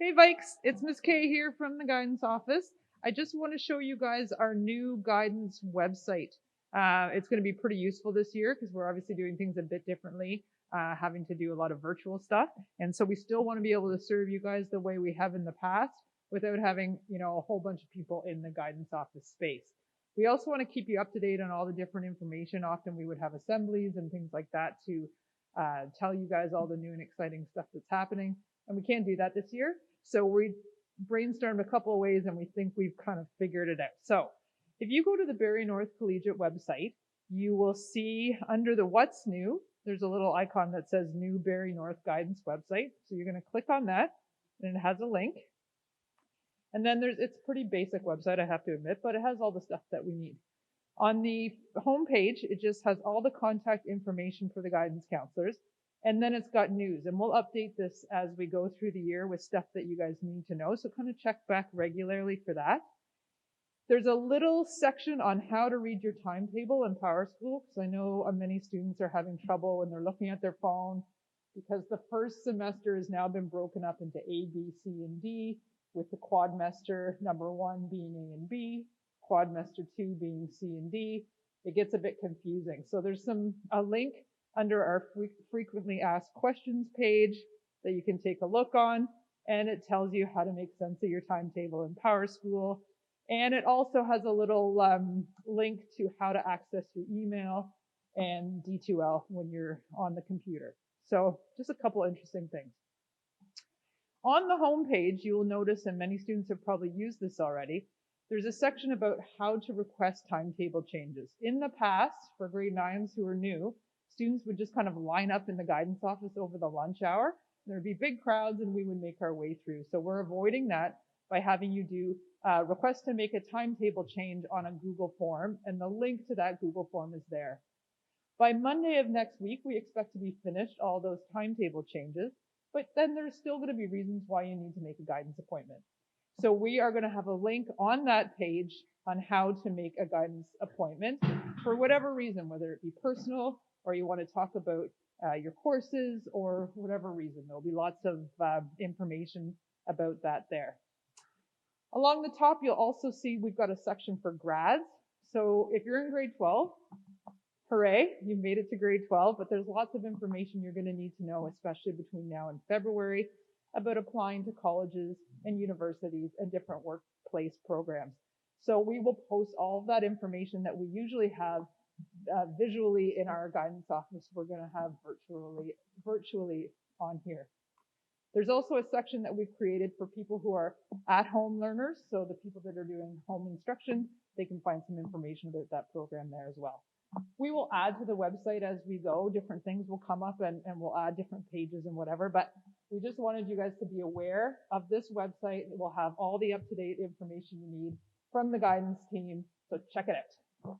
Hey Vikes, it's Miss K here from the guidance office. I just want to show you guys our new guidance website. It's going to be pretty useful this year because we're obviously doing things a bit differently, having to do a lot of virtual stuff. And so we still want to be able to serve you guys the way we have in the past without having, a whole bunch of people in the guidance office space. We also want to keep you up to date on all the different information. Often we would have assemblies and things like that to tell you guys all the new and exciting stuff that's happening. And we can't do that this year. So we brainstormed a couple of ways and we think we've kind of figured it out. So if you go to the Barrie North Collegiate website, you will see under the What's New, there's a little icon that says New Barrie North Guidance website. So you're going to click on that and it has a link. And then it's a pretty basic website, I have to admit, but it has all the stuff that we need. On the home page, it just has all the contact information for the guidance counselors. And then it's got news, and we'll update this as we go through the year with stuff that you guys need to know. So kind of check back regularly for that. There's a little section on how to read your timetable in PowerSchool, because I know many students are having trouble when they're looking at their phone, because the first semester has now been broken up into A, B, C, and D, with the quadmester number 1 being A and B, quadmester 2 being C and D. It gets a bit confusing. So there's a link under our frequently asked questions page that you can take a look on, and it tells you how to make sense of your timetable in PowerSchool. And it also has a little link to how to access your email and D2L when you're on the computer. So just a couple interesting things. On the home page, you will notice, and many students have probably used this already, there's a section about how to request timetable changes. In the past, for grade 9s who are new, students would just kind of line up in the guidance office over the lunch hour. There'd be big crowds and we would make our way through. So we're avoiding that by having you do request to make a timetable change on a Google form, and the link to that Google form is there. By Monday of next week, we expect to be finished all those timetable changes, but then there's still going to be reasons why you need to make a guidance appointment. So we are going to have a link on that page on how to make a guidance appointment for whatever reason, whether it be personal or you want to talk about your courses or whatever reason. There'll be lots of information about that there. Along the top, you'll also see we've got a section for grads. So if you're in grade 12, hooray, you made it to grade 12, but there's lots of information you're going to need to know, especially between now and February, about applying to colleges and universities and different workplace programs. So we will post all of that information that we usually have visually in our guidance office. We're going to have virtually on here. There's also a section that we've created for people who are at-home learners. So the people that are doing home instruction, they can find some information about that program there as well. We will add to the website as we go. Different things will come up and we'll add different pages and whatever. But we just wanted you guys to be aware of this website. It will have all the up-to-date information you need from the guidance team. So check it out.